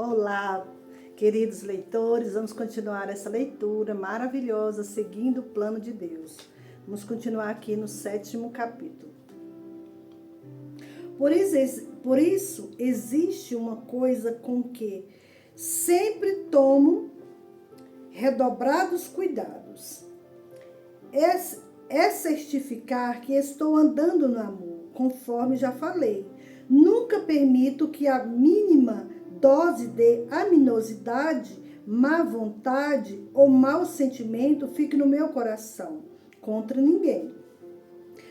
Olá, queridos leitores, vamos continuar essa leitura maravilhosa, seguindo o plano de Deus. Vamos continuar aqui no 7º capítulo. Por isso, existe uma coisa com que sempre tomo redobrados cuidados. É certificar que estou andando no amor, conforme já falei. Nunca permito que a mínima dose de aminosidade, má vontade ou mau sentimento fique no meu coração contra ninguém.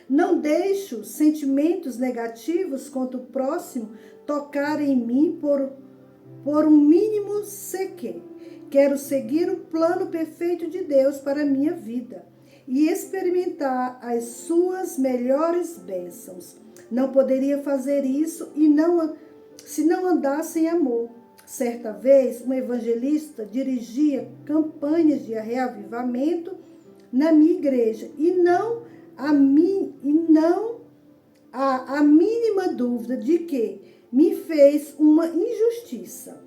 Não deixo sentimentos negativos contra o próximo tocar em mim por um mínimo sequer. Quero seguir o plano perfeito de Deus para a minha vida e experimentar as suas melhores bênçãos. Não poderia fazer isso se não andasse em amor. Certa vez, um evangelista dirigia campanhas de reavivamento na minha igreja e não há a mínima dúvida de que me fez uma injustiça.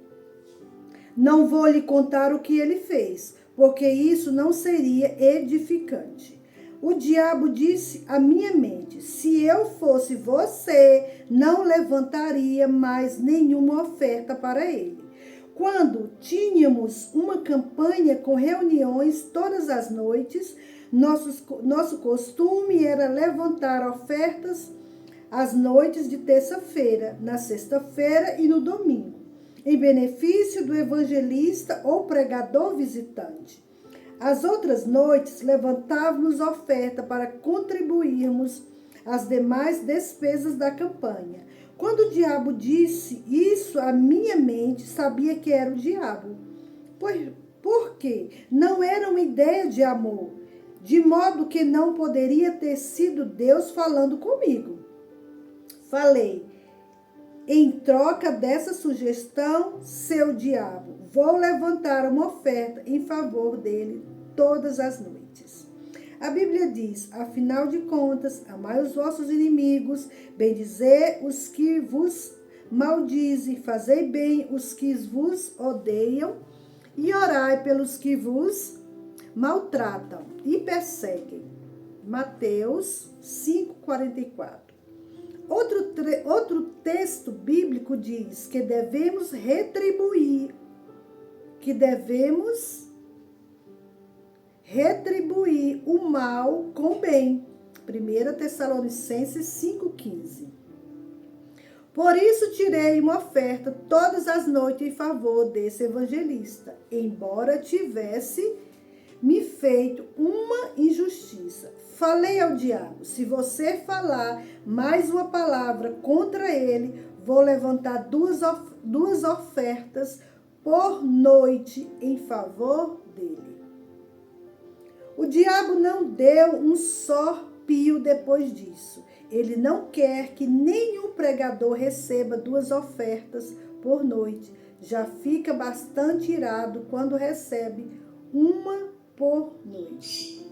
Não vou lhe contar o que ele fez, porque isso não seria edificante. O diabo disse à minha mente: se eu fosse você, não levantaria mais nenhuma oferta para ele. Quando tínhamos uma campanha com reuniões todas as noites, nosso costume era levantar ofertas às noites de terça-feira, na sexta-feira e no domingo, em benefício do evangelista ou pregador visitante. As outras noites, levantávamos oferta para contribuirmos às demais despesas da campanha. Quando o diabo disse isso, a minha mente sabia que era o diabo. Porque não era uma ideia de amor, de modo que não poderia ter sido Deus falando comigo. Falei: em troca dessa sugestão, seu diabo, vou levantar uma oferta em favor dele todas as noites. A Bíblia diz: afinal de contas, amai os vossos inimigos, bendizer os que vos maldizem, fazei bem os que vos odeiam e orai pelos que vos maltratam e perseguem. Mateus 5,44. Outro texto bíblico diz que devemos retribuir o mal com o bem. 1 Tessalonicenses 5,15. Por isso tirei uma oferta todas as noites em favor desse evangelista, embora tivesse me feito uma injustiça. Falei ao diabo: se você falar mais uma palavra contra ele, vou levantar duas ofertas por noite em favor dele. O diabo não deu um só pio depois disso. Ele não quer que nenhum pregador receba 2 ofertas por noite. Já fica bastante irado quando recebe uma por noite.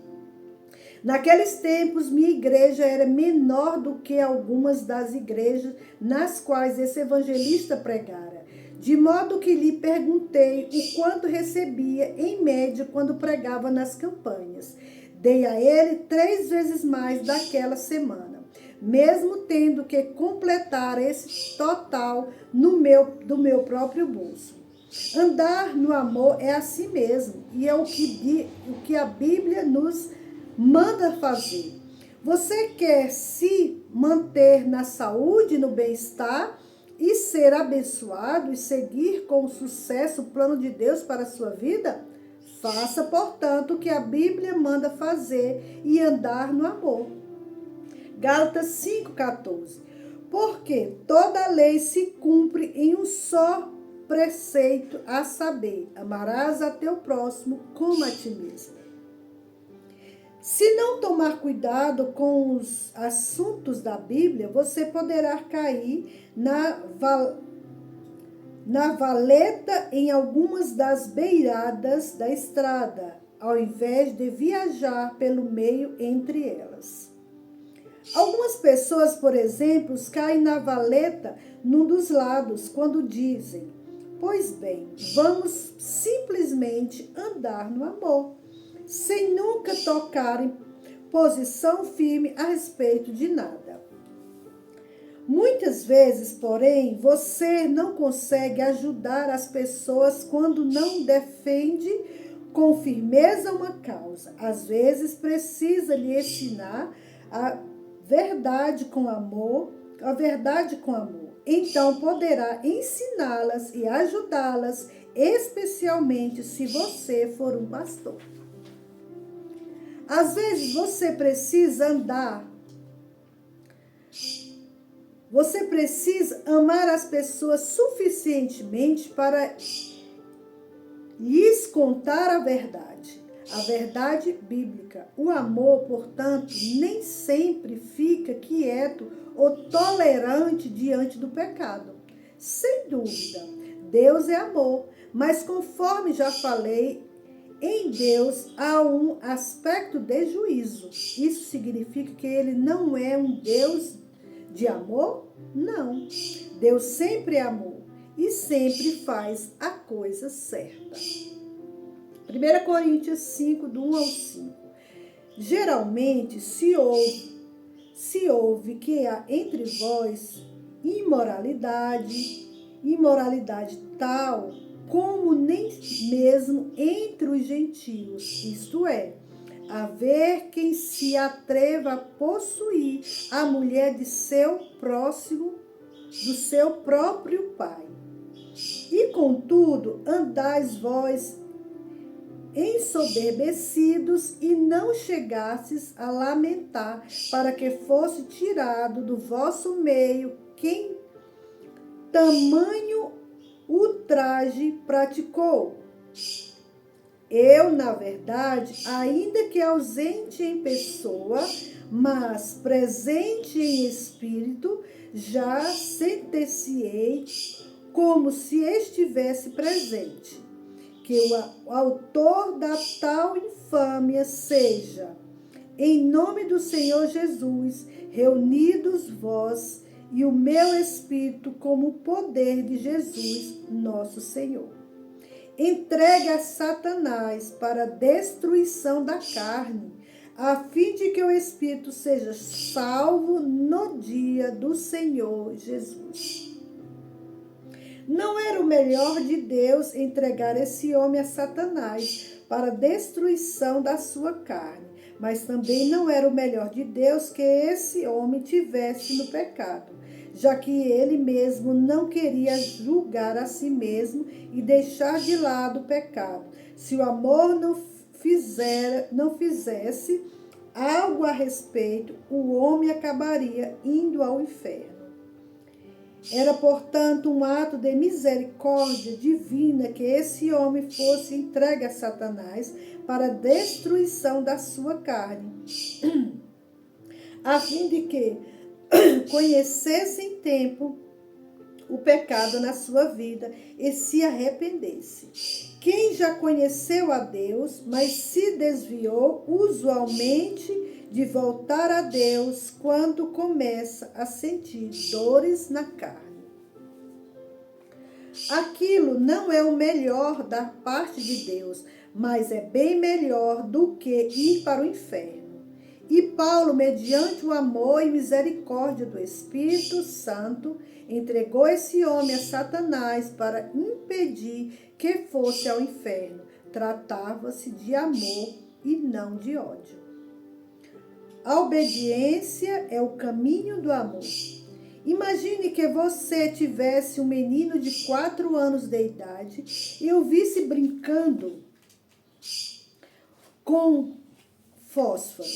Naqueles tempos, minha igreja era menor do que algumas das igrejas nas quais esse evangelista pregara, de modo que lhe perguntei o quanto recebia em média quando pregava nas campanhas. Dei a ele 3 vezes mais daquela semana, mesmo tendo que completar esse total do meu próprio bolso. Andar no amor é assim mesmo, e é o que a Bíblia nos manda fazer. Você quer se manter na saúde e no bem-estar e ser abençoado e seguir com sucesso o plano de Deus para a sua vida? Faça, portanto, o que a Bíblia manda fazer e andar no amor. Gálatas 5,14. Porque toda a lei se cumpre em um só preceito, a saber, amarás a teu próximo como a ti mesmo. Se não tomar cuidado com os assuntos da Bíblia, você poderá cair na valeta em algumas das beiradas da estrada, ao invés de viajar pelo meio entre elas. Algumas pessoas, por exemplo, caem na valeta num dos lados quando dizem: Pois bem, vamos simplesmente andar no amor, sem nunca tocar em posição firme a respeito de nada. Muitas vezes, porém, você não consegue ajudar as pessoas quando não defende com firmeza uma causa. Às vezes, precisa lhe ensinar a verdade com amor, Então, poderá ensiná-las e ajudá-las, especialmente se você for um pastor. Às vezes, você precisa amar as pessoas suficientemente para lhes contar a verdade bíblica. O amor, portanto, nem sempre fica quieto ou tolerante diante do pecado. Sem dúvida, Deus é amor, mas conforme já falei, em Deus há um aspecto de juízo. Isso significa que ele não é um Deus de amor? Não. Deus sempre é amor e sempre faz a coisa certa. 1 Coríntios 5, do 1 ao 5. Geralmente se ouve que há entre vós imoralidade tal como nem mesmo entre os gentios, isto é, haver quem se atreva a possuir a mulher de seu próximo, do seu próprio pai. E contudo, andais vós ensoberbecidos e não chegastes a lamentar para que fosse tirado do vosso meio quem tamanho ultraje praticou. Eu, na verdade, ainda que ausente em pessoa, mas presente em espírito, já sentenciei como se estivesse presente, que o autor da tal infâmia seja, em nome do Senhor Jesus, reunidos vós e o meu espírito como o poder de Jesus, nosso Senhor. Entregue a Satanás para a destruição da carne, a fim de que o espírito seja salvo no dia do Senhor Jesus. Não era o melhor de Deus entregar esse homem a Satanás para a destruição da sua carne, mas também não era o melhor de Deus que esse homem tivesse no pecado, já que ele mesmo não queria julgar a si mesmo e deixar de lado o pecado. Se o amor não fizesse algo a respeito, o homem acabaria indo ao inferno. Era, portanto, um ato de misericórdia divina que esse homem fosse entregue a Satanás para a destruição da sua carne, a fim de que conhecesse em tempo o pecado na sua vida e se arrependesse. Quem já conheceu a Deus, mas se desviou usualmente de voltar a Deus quando começa a sentir dores na carne. Aquilo não é o melhor da parte de Deus, mas é bem melhor do que ir para o inferno. E Paulo, mediante o amor e misericórdia do Espírito Santo, entregou esse homem a Satanás para impedir que fosse ao inferno. Tratava-se de amor e não de ódio. A obediência é o caminho do amor. Imagine que você tivesse um menino de 4 anos de idade e o visse brincando com fósforo.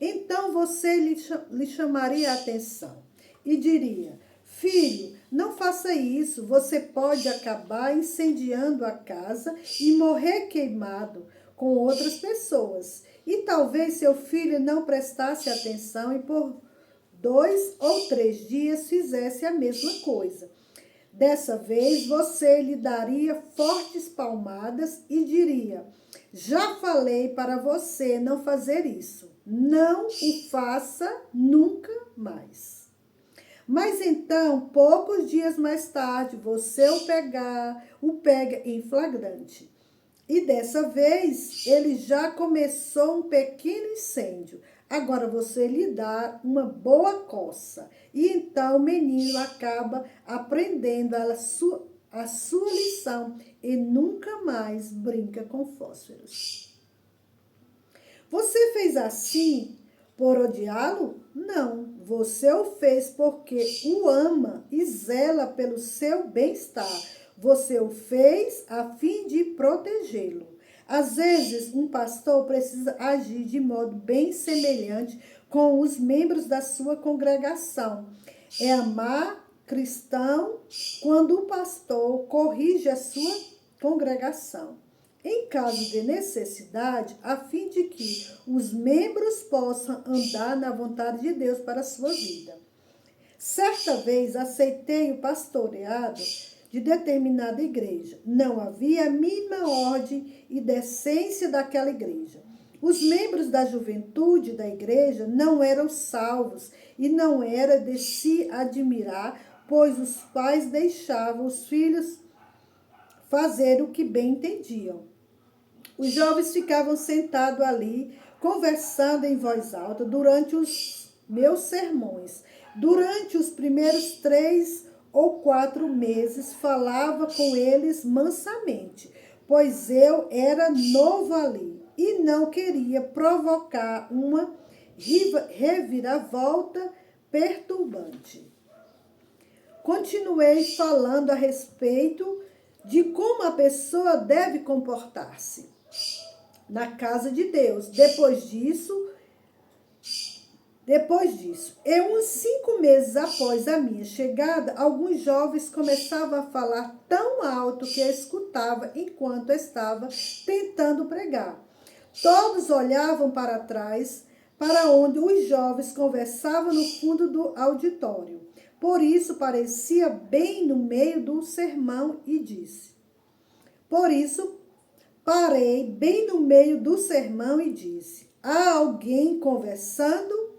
Então você lhe chamaria a atenção e diria: filho, não faça isso, você pode acabar incendiando a casa e morrer queimado com outras pessoas. E talvez seu filho não prestasse atenção e por 2 ou 3 dias fizesse a mesma coisa. Dessa vez você lhe daria fortes palmadas e diria: já falei para você não fazer isso. Não o faça nunca mais. Mas então, poucos dias mais tarde, você o pega em flagrante. E dessa vez, ele já começou um pequeno incêndio. Agora você lhe dá uma boa coça. E então o menino acaba aprendendo a sua lição e nunca mais brinca com fósforos. Você fez assim por odiá-lo? Não, você o fez porque o ama e zela pelo seu bem-estar. Você o fez a fim de protegê-lo. Às vezes, um pastor precisa agir de modo bem semelhante com os membros da sua congregação. É amar cristão quando o pastor corrige a sua congregação. Em caso de necessidade, a fim de que os membros possam andar na vontade de Deus para a sua vida. Certa vez aceitei o pastoreado de determinada igreja. Não havia a mínima ordem e decência daquela igreja. Os membros da juventude da igreja não eram salvos e não era de se admirar, pois os pais deixavam os filhos fazer o que bem entendiam. Os jovens ficavam sentados ali, conversando em voz alta durante os meus sermões. Durante os primeiros 3 ou 4 meses, falava com eles mansamente, pois eu era novo ali e não queria provocar uma reviravolta perturbante. Continuei falando a respeito de como a pessoa deve comportar-se na casa de Deus. Depois disso, e uns 5 meses após a minha chegada, alguns jovens começavam a falar tão alto que eu escutava enquanto estava tentando pregar. Todos olhavam para trás, para onde os jovens conversavam no fundo do auditório. Por isso, parecia bem no meio do sermão e disse. Parei bem no meio do sermão e disse: há alguém conversando?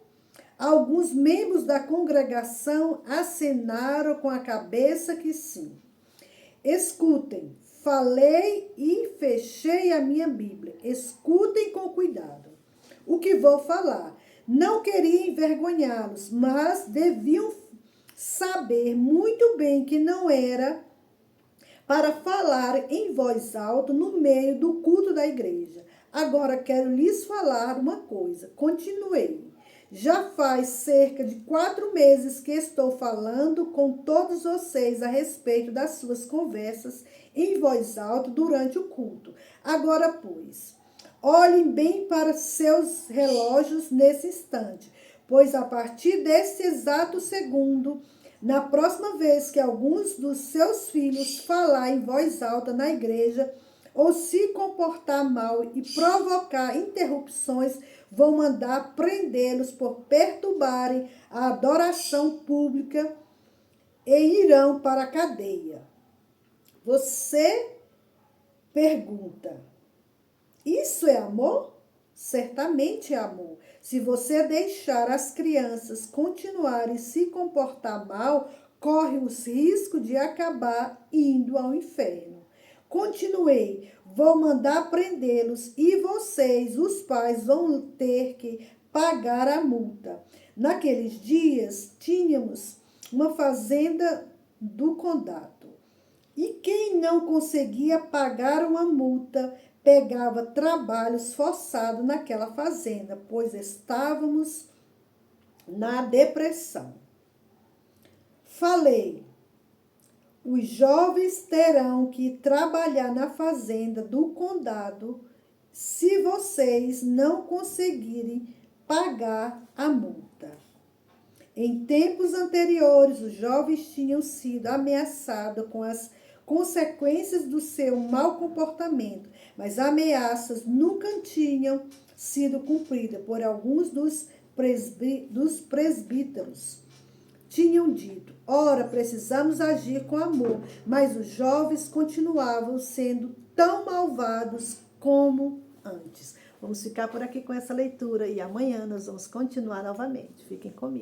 Alguns membros da congregação acenaram com a cabeça que sim. Escutem, falei e fechei a minha Bíblia. Escutem com cuidado o que vou falar. Não queria envergonhá-los, mas deviam saber muito bem que não era para falar em voz alta no meio do culto da igreja. Agora quero lhes falar uma coisa. Continuei. Já faz cerca de 4 meses que estou falando com todos vocês a respeito das suas conversas em voz alta durante o culto. Agora, pois, olhem bem para seus relógios nesse instante, pois a partir desse exato segundo, na próxima vez que alguns dos seus filhos falar em voz alta na igreja ou se comportar mal e provocar interrupções, vão mandar prendê-los por perturbarem a adoração pública e irão para a cadeia. Você pergunta, isso é amor? Certamente é amor. Se você deixar as crianças continuarem a se comportar mal, corre os riscos de acabar indo ao inferno. Continuei, vou mandar prendê-los e vocês, os pais, vão ter que pagar a multa. Naqueles dias, tínhamos uma fazenda do condado. E quem não conseguia pagar uma multa, pegava trabalhos forçados naquela fazenda, pois estávamos na depressão. Falei, os jovens terão que trabalhar na fazenda do condado se vocês não conseguirem pagar a multa. Em tempos anteriores, os jovens tinham sido ameaçados com as consequências do seu mau comportamento, mas ameaças nunca tinham sido cumpridas por alguns dos presbíteros. Tinham dito, ora, precisamos agir com amor, mas os jovens continuavam sendo tão malvados como antes. Vamos ficar por aqui com essa leitura e amanhã nós vamos continuar novamente. Fiquem comigo.